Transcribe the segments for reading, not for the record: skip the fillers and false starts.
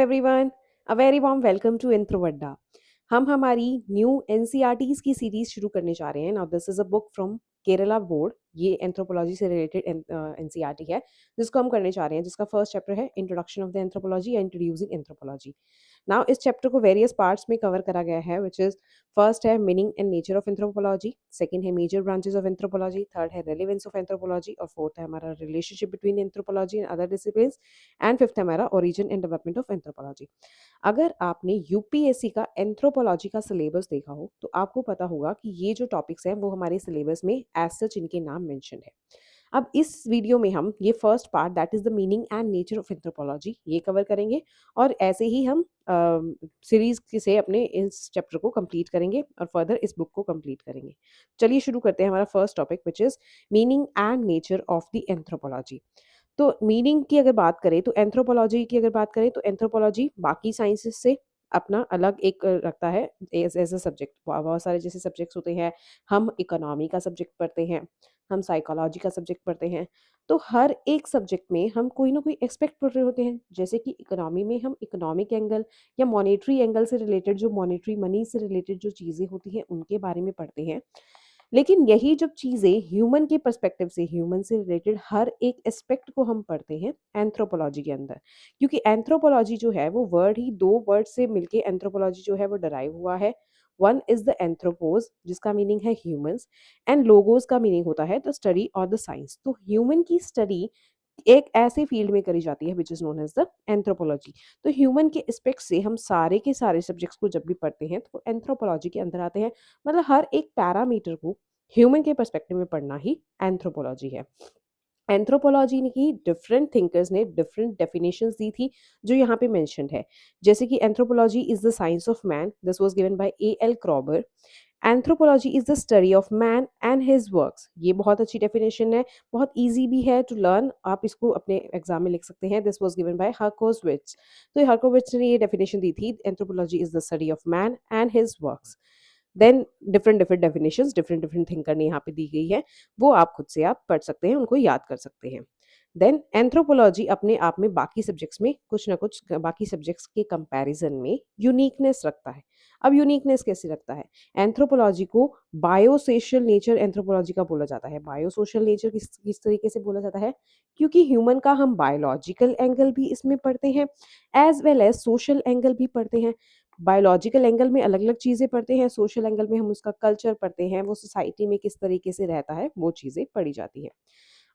Everyone, a very warm welcome to Introverda. हम हमारी new NCERTs की सीरीज शुरू करने जा रहे हैं। Now this is a book from Kerala board. ये एंथ्रोपोलॉजी से रिलेटेड एनसीईआरटी है जिसको हम करने जा रहे हैं, जिसका फर्स्ट चैप्टर है इंट्रोडक्शन ऑफ द एंथ्रोपोलॉजी या इंट्रोड्यूसिंग एंथ्रोपोलॉजी। नाउ इस चैप्टर को वेरियस पार्ट्स में कवर करा गया है, विच इज फर्स्ट है meaning and nature of anthropology, second है major branches of anthropology, third है रेलेवेंस ऑफ एंथ्रोपोलॉजी और फोर्थ है हमारा relationship between anthropology and other disciplines and fifth है हमारा origin and development of anthropology. अगर आपने यूपीएससी का एंथ्रोपोलॉजी का सिलेबस देखा हो तो आपको पता होगा कि ये जो टॉपिक्स हैं वो हमारे सिलेबस में एज सच इनके नाम मेंशन है। अब इस वीडियो में हम ये first part that is the meaning and nature of anthropology ये कवर करेंगे और ऐसे ही हम सीरीज से अपने इस चैप्टर को कंप्लीट करेंगे और फर्दर इस बुक को कंप्लीट करेंगे। चलिए शुरू करते हैं हमारा first topic which is meaning and nature of the anthropology. तो मीनिंग की अगर बात करें तो एंथ्रोपोलॉजी की अगर बात करें तो एंथ्रोपोलॉजी बाकी साइंसेस से अपना अलग एक रखता है एज अ सब्जेक्ट। बहुत सारे जैसे सब्जेक्ट्स होते हैं, हम इकोनॉमी का सब्जेक्ट पढ़ते हैं, हम साइकोलॉजी का सब्जेक्ट पढ़ते हैं। तो हर एक सब्जेक्ट में हम कोई ना कोई एक्सपेक्ट पढ़ रहे होते हैं। जैसे कि इकोनॉमी में हम इकोनॉमिक एंगल या मॉनेटरी एंगल से रिलेटेड, जो मॉनेटरी मनी से रिलेटेड जो चीज़ें होती हैं उनके बारे में पढ़ते हैं। लेकिन यही जब चीज़ें ह्यूमन के पर्सपेक्टिव से, ह्यूमन से रिलेटेड हर एक एस्पेक्ट को हम पढ़ते हैं एंथ्रोपोलॉजी के अंदर। क्योंकि एंथ्रोपोलॉजी जो है वो वर्ड ही दो वर्ड से मिलके एंथ्रोपोलॉजी जो है वो डराइव हुआ है। वन इज द एंथ्रोपोज जिसका मीनिंग है ह्यूमंस, एंड लोगोस का मीनिंग होता है द स्टडी और द साइंस। तो ह्यूमन की स्टडी एक ऐसे फील्ड में करी जाती है which is known as the anthropology. तो ह्यूमन के एस्पेक्ट से हम सारे के सारे सब्जेक्ट्स को जब भी पढ़ते हैं तो एंथ्रोपोलॉजी के अंदर आते हैं। मतलब हर एक पैरामीटर को ह्यूमन के पर्सपेक्टिव में पढ़ना ही एंथ्रोपोलॉजी है। एंथ्रोपोलॉजी की डिफरेंट थिंकर्स ने डिफरेंट डेफिनेशंस दी थी जो यहाँ पे मेंशन्ड है। जैसे कि anthropology is the science of man, this was given by A L Kroeber. Anthropology is the study of man and his works, ये बहुत अच्छी डेफिनेशन है, बहुत इजी भी है टू लर्न। आप इसको अपने एग्जाम में लिख सकते हैं। This was given by Herskovits. तो हर्कोविट्ज ने ये डेफिनेशन दी थी, anthropology is the study of man and his works. Then different different definitions different different thinker ने यहाँ पे दी गई है, वो आप खुद से आप पढ़ सकते हैं, उनको याद कर सकते हैं। देन एंथ्रोपोलॉजी अपने आप में बाकी सब्जेक्ट्स में कुछ ना कुछ, बाकी सब्जेक्ट्स के कंपैरिजन में यूनिकनेस रखता है। अब यूनिकनेस कैसे रखता है? एंथ्रोपोलॉजी को बायोसोशल नेचर एंथ्रोपोलॉजी का बोला जाता है। बायोसोशल नेचर किस तरीके से बोला जाता है? क्योंकि ह्यूमन का हम बायोलॉजिकल एंगल भी इसमें पढ़ते हैं, as well as social angle भी पढ़ते हैं। बायोलॉजिकल एंगल में अलग अलग चीज़ें पढ़ते हैं, सोशल एंगल में हम उसका कल्चर पढ़ते हैं, वो सोसाइटी में किस तरीके से रहता है वो चीज़ें पढ़ी जाती हैं।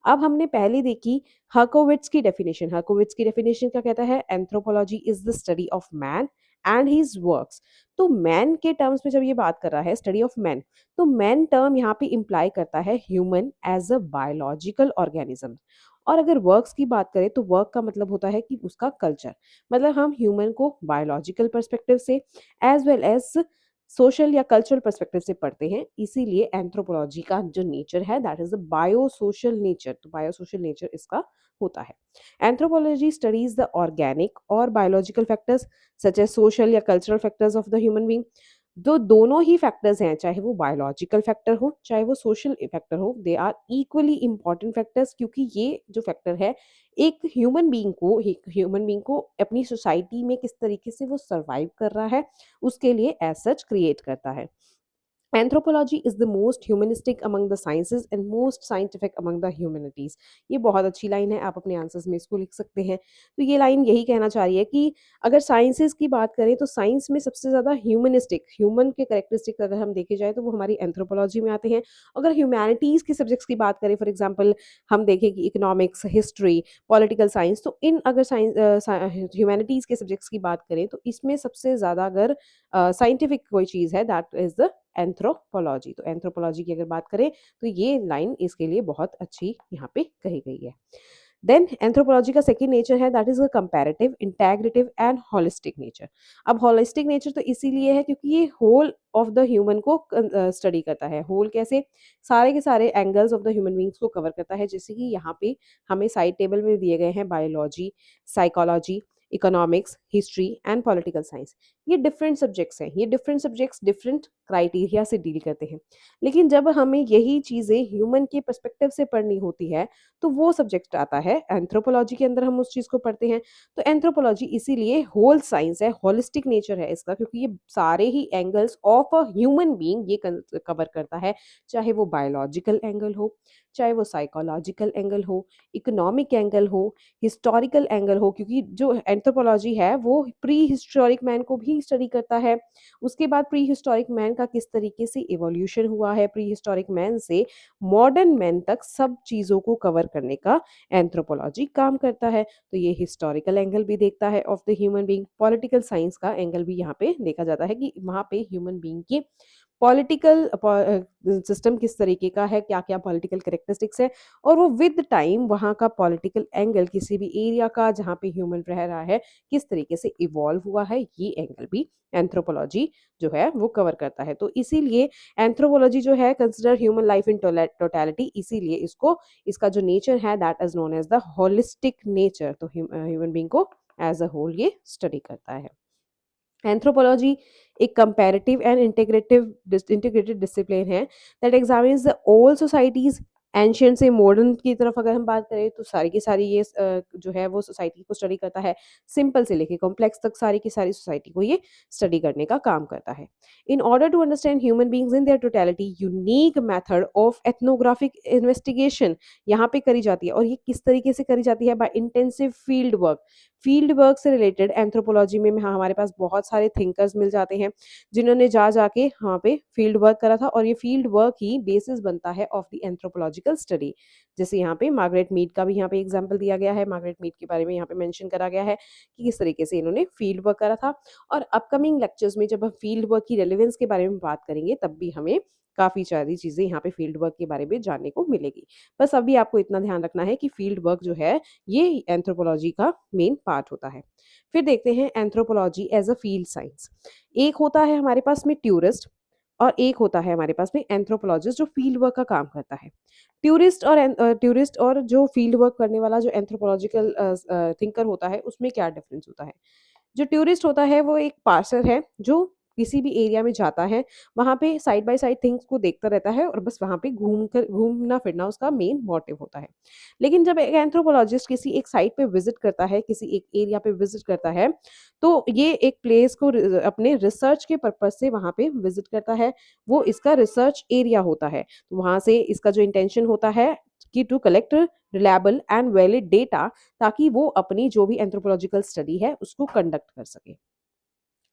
अब हमने पहले देखी हर्कोविट्ज की डेफिनेशन। हर्कोविट्ज की डेफिनेशन क्या कहता है? Anthropology is the study of man and his works. तो मैन के टर्म्स में जब ये बात कर रहा है स्टडी ऑफ मैन, तो मैन टर्म यहाँ पे इंप्लाई करता है human as a biological organism. और अगर वर्क्स की बात करें तो वर्क का मतलब होता है कि उसका कल्चर। मतलब हम ह्यूमन को बायोलॉजिकल पर्सपेक्टिव से एज वेल एज सोशल या कल्चरल पर्सपेक्टिव से पढ़ते हैं। इसीलिए एंथ्रोपोलॉजी का जो नेचर है that is the biosocial nature. तो बायोसोशल नेचर इसका होता है। एंथ्रोपोलॉजी स्टडीज द ऑर्गेनिक और biological factors such as social या cultural factors of the human being. जो दोनों ही फैक्टर्स हैं, चाहे वो बायोलॉजिकल फैक्टर हो चाहे वो सोशल फैक्टर हो, they are equally important factors. क्योंकि ये जो फैक्टर है एक ह्यूमन बीइंग को अपनी सोसाइटी में किस तरीके से वो सर्वाइव कर रहा है उसके लिए एज सच क्रिएट करता है। Anthropology is the most humanistic among the sciences and most scientific among the humanities. ये बहुत अच्छी लाइन है, आप अपने आंसर्स में इसको लिख सकते हैं। तो ये लाइन यही कहना चाह रही है कि अगर साइंसेज की बात करें तो साइंस में सबसे ज़्यादा ह्यूमनिस्टिक, ह्यूमन के करेक्टरिस्टिक अगर हम देखे जाए तो वो हमारी एंथ्रोपोलॉजी में आते हैं। अगर ह्यूमैनिटीज़ के सब्जेक्ट्स की बात करें, फॉर एग्जाम्पल हम देखें कि इकोनॉमिक्स, हिस्ट्री, पॉलिटिकल साइंस, तो इन अगर साइंस ह्यूमैनिटीज़ के सब्जेक्ट्स की बात करें तो इसमें सबसे ज़्यादा अगर साइंटिफिक कोई चीज़ है दैट इज द एंथ्रोपोलॉजी। तो एंथ्रोपोलॉजी की अगर बात करें तो ये लाइन इसके लिए बहुत अच्छी यहाँ पे कही गई है। देन एंथ्रोपोलॉजी का सेकंड नेचर है that is a comparative, integrative and holistic nature. अब होलिस्टिक नेचर तो इसीलिए है क्योंकि ये होल ऑफ द ह्यूमन को स्टडी करता है। होल कैसे? सारे के सारे angles of the human beings को कवर करता है। जैसे कि यहाँ पे हमें साइड टेबल में दिए गए हैं biology, psychology, economics, history and political science. ये डिफरेंट सब्जेक्ट्स हैं, ये डिफरेंट सब्जेक्ट्स डिफरेंट क्राइटेरिया से डील करते हैं। लेकिन जब हमें यही चीज़ें ह्यूमन के पर्सपेक्टिव से पढ़नी होती है, तो वो सब्जेक्ट आता है एंथ्रोपोलॉजी के अंदर, हम उस चीज़ को पढ़ते हैं। तो एंथ्रोपोलॉजी इसीलिए होल साइंस है, होलिस्टिक नेचर है इसका, क्योंकि ये सारे ही angles of a human being ये कवर करता है। चाहे वो बायोलॉजिकल एंगल हो, चाहे वो साइकोलॉजिकल एंगल हो, इकोनॉमिक एंगल हो, हिस्टोरिकल एंगल हो, क्योंकि जो एंथ्रोपोलॉजी है वो प्री हिस्टोरिक मैन को भी स्टडी करता है। उसके बाद प्री हिस्टोरिक मैन का किस तरीके से इवोल्यूशन हुआ है, प्री हिस्टोरिक मैन से मॉडर्न मैन तक सब चीज़ों को कवर करने का एंथ्रोपोलॉजी काम करता है। तो ये हिस्टोरिकल एंगल भी देखता है of the human being. Political science का एंगल भी यहाँ पे देखा जाता है कि वहाँ पे ह्यूमन बीइंग की पॉलिटिकल सिस्टम किस तरीके का है, क्या-क्या पॉलिटिकल कैरेक्टरिस्टिक्स है, और वो विद टाइम वहाँ का पॉलिटिकल एंगल किसी भी एरिया का जहाँ पे ह्यूमन रह रहा है, किस तरीके से इवॉल्व हुआ है, ये एंगल भी एंथ्रोपोलॉजी जो है वो कवर करता है। तो इसीलिए एंथ्रोपोलॉजी जो है consider human life in totality, इसीलिए इसको इसका जो नेचर है that is known as the holistic nature. तो ह्यूमन बीइंग को एज़ अ होल ये स्टडी करता है। एंथ्रोपोलॉजी एक कंपैरेटिव एंड इंटीग्रेटेड डिसिप्लिन है that examines the all societies. Ancient से मॉडर्न की तरफ अगर हम बात करें तो सारी की सारी ये जो है वो सोसाइटी को स्टडी करता है। सिंपल से लेके कॉम्प्लेक्स तक सारी की सारी सोसाइटी को ये स्टडी करने का काम करता है। In order to understand human beings in their totality, unique method of ethnographic investigation यहाँ पे करी जाती है। और ये किस तरीके से करी जाती है? By intensive field work. Field work से रिलेटेड एंथ्रोपोलॉजी में हमारे पास बहुत सारे थिंकर्स मिल जाते हैं जिन्होंने जा जाके वहाँ पे फील्ड वर्क करा था, और ये फील्ड वर्क ही बेसिस बनता है ऑफ द एंथ्रोपोलॉजिकल स्टडी। जैसे यहाँ पे मार्गरेट मीड का भी यहाँ पे एग्जांपल दिया गया है। मार्गरेट मीड के बारे में यहाँ पे मेंशन करा गया है कि किस तरीके से इन्होंने फील्ड वर्क करा था। और अपकमिंग लेक्चर्स में जब हम फील्ड वर्क की रेलेवेंस के बारे में बात करेंगे तब भी हमें काफ़ी सारी चीज़ें यहाँ पे फील्ड वर्क के बारे में जानने को मिलेगी। बस अभी आपको इतना ध्यान रखना है कि फील्ड वर्क जो है ये एंथ्रोपोलॉजी का मेन पार्ट होता है। फिर देखते हैं anthropology as a field science. एक होता है हमारे पास में टूरिस्ट, और एक होता है हमारे पास में एंथ्रोपोलॉजिस्ट जो फील्ड वर्क का काम करता है। टूरिस्ट और जो फील्ड वर्क करने वाला जो एंथ्रोपोलॉजिकल थिंकर होता है उसमें क्या डिफरेंस होता है? जो टूरिस्ट होता है वो एक पार्सर है जो किसी भी एरिया में जाता है, वहाँ पे साइड बाय साइड थिंग्स को देखता रहता है और बस वहाँ पे घूमना फिरना उसका मेन मोटिव होता है। लेकिन जब एक एंथ्रोपोलॉजिस्ट किसी एक साइट पे विजिट करता है, किसी एक एरिया पे विजिट करता है, तो ये एक प्लेस को अपने रिसर्च के पर्पज से वहाँ पे विजिट करता है। वो इसका रिसर्च एरिया होता है। तो वहाँ से इसका जो इंटेंशन होता है कि to collect reliable and valid data, ताकि वो अपनी जो भी एंथ्रोपोलॉजिकल स्टडी है उसको कंडक्ट कर सके।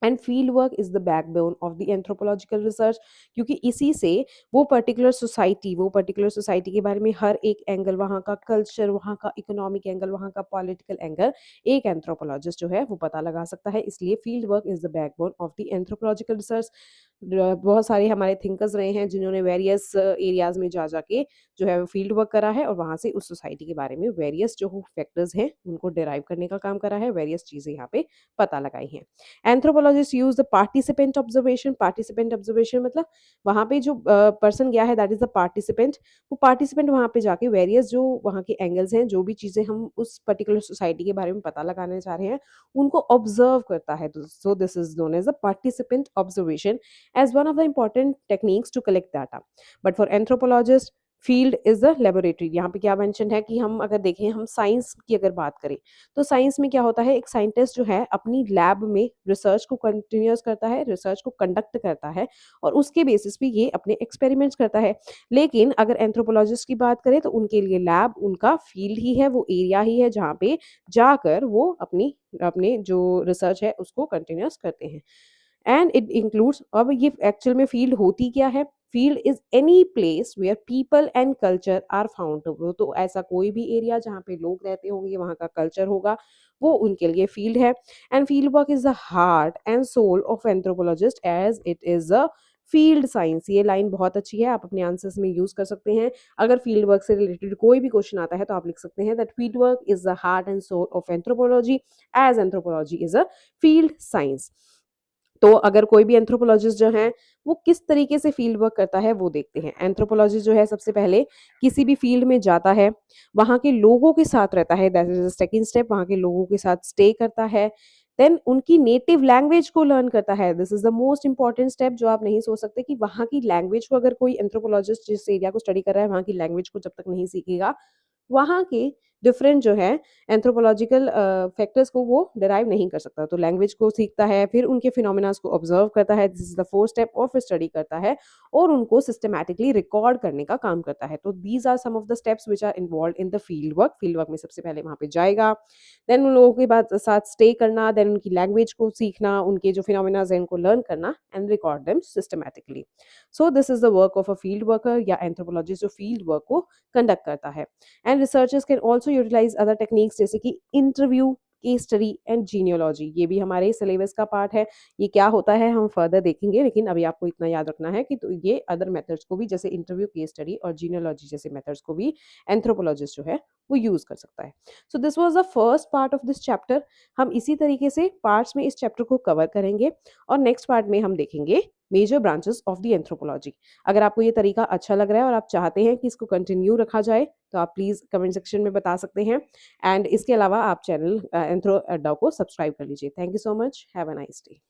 And field work is the backbone of the anthropological research, क्योंकि इसी से वो पर्टिकुलर सोसाइटी के बारे में हर एक एंगल, वहाँ का कल्चर, वहाँ का इकोनॉमिक एंगल, वहाँ का पॉलिटिकल एंगल एक एंथ्रोपोलॉजिस्ट जो है वो पता लगा सकता है। इसलिए field work is the backbone of the anthropological research. बहुत सारे हमारे थिंकर्स रहे हैं जिन्होंने वेरियस एरियाज में जा जाके जो है फील्ड वर्क करा है और वहाँ से उस सोसाइटी के बारे में वेरियस जो फैक्टर्स हैं उनको डिराइव करने का काम करा है, वेरियस चीज़ें यहाँ पे पता लगाई हैं। Anthropologist use the participant observation. Participant observation मतलब वहाँ पे जो पर्सन गया है दैट इज द पार्टिसिपेंट। वो पार्टिसिपेंट वहाँ पे जाके वेरियस जो वहाँ के एंगल्स हैं, जो भी चीज़ें हम उस पर्टिकुलर सोसाइटी के बारे में पता लगाने चाह रहे हैं उनको ऑब्जर्व करता है। So this is known as a participant observation as one of the important techniques to collect data. But for anthropologists, field is the laboratory. यहाँ पे क्या मेंशन है कि हम अगर देखें, हम साइंस की अगर बात करें तो साइंस में क्या होता है, एक साइंटिस्ट जो है अपनी लैब में रिसर्च को कंटिन्यूस करता है, रिसर्च को कंडक्ट करता है और उसके बेसिस पे ये अपने एक्सपेरिमेंट्स करता है। लेकिन अगर एंथ्रोपोलॉजिस्ट की बात करें तो उनके लिए लैब उनका फील्ड ही है, वो एरिया ही है जहाँ पे जाकर वो अपने जो रिसर्च है उसको कंटिन्यूस करते हैं। एंड इट इंक्लूड्स, अब ये एक्चुअल में फील्ड होती क्या है? Field is any place where people and culture are found. वो तो ऐसा कोई भी एरिया जहाँ पे लोग रहते होंगे, वहाँ का कल्चर होगा, वो उनके लिए फील्ड है। And field work is the heart and soul of anthropologist as it is a field science. ये लाइन बहुत अच्छी है, आप अपने आंसर्स में यूज कर सकते हैं। अगर फील्ड वर्क से रिलेटेड कोई भी क्वेश्चन आता है तो आप लिख सकते हैं that field work is the heart and soul of anthropology as anthropology is a field science. तो अगर कोई भी एंथ्रोपोलॉजिस्ट जो है वो किस तरीके से फील्ड वर्क करता है वो देखते हैं। एंथ्रोपोलॉजिस्ट जो है सबसे पहले किसी भी फील्ड में जाता है, वहाँ के लोगों के साथ रहता है, that is the second step, वहाँ के लोगों के साथ स्टे करता है। देन उनकी नेटिव लैंग्वेज को लर्न करता है। This is the most important step जो आप नहीं सोच सकते कि वहाँ की लैंग्वेज को अगर कोई एंथ्रोपोलॉजिस्ट जिस एरिया को स्टडी कर रहा है, वहाँ की लैंग्वेज को जब तक नहीं सीखेगा, वहाँ के डिफरेंट जो है एंथ्रोपोलॉजिकल फैक्टर्स को वो डिराइव नहीं कर सकता। तो लैंग्वेज को सीखता है, फिर उनके फिनोमेनास को ऑब्जर्व करता है, this is the fourth step, और फिर स्टडी करता है और उनको सिस्टमैटिकली रिकॉर्ड करने का काम करता है। तो these are some of the steps which are involved in the field work. Field work में सबसे पहले वहाँ पे जाएगा, देन उन लोगों के बाद साथ स्टे करना, देन उनकी लैंग्वेज को सीखना, उनके जो फिनोमेनास हैं उनको लर्न करना and record them systematically. So this is the work of a field worker या एंथ्रोपोलॉजिस्ट जो फील्ड वर्क को कंडक्ट करता है। And researchers can also utilise other techniques जैसे कि interview, case study and genealogy. ये भी हमारे सिलेबस का पार्ट है। ये क्या होता है हम फर्दर देखेंगे, लेकिन अभी आपको इतना याद रखना है कि तो ये अदर मेथड्स को भी, जैसे इंटरव्यू, केस स्टडी और जीनियोलॉजी जैसे मेथड्स को भी एंथ्रोपोलॉजिस्ट जो है वो यूज कर सकता है। So this was the first part of this chapter. हम इसी तरीके से पार्ट्स में इस चैप्टर को कवर करेंगे और नेक्स्ट पार्ट में हम देखेंगे major branches of the anthropology. अगर आपको ये तरीका अच्छा लग रहा है और आप चाहते हैं कि इसको कंटिन्यू रखा जाए, तो आप प्लीज़ कमेंट सेक्शन में बता सकते हैं। एंड इसके अलावा आप चैनल एंथ्रो अड्डा को सब्सक्राइब कर लीजिए। Thank you so much, have a nice day.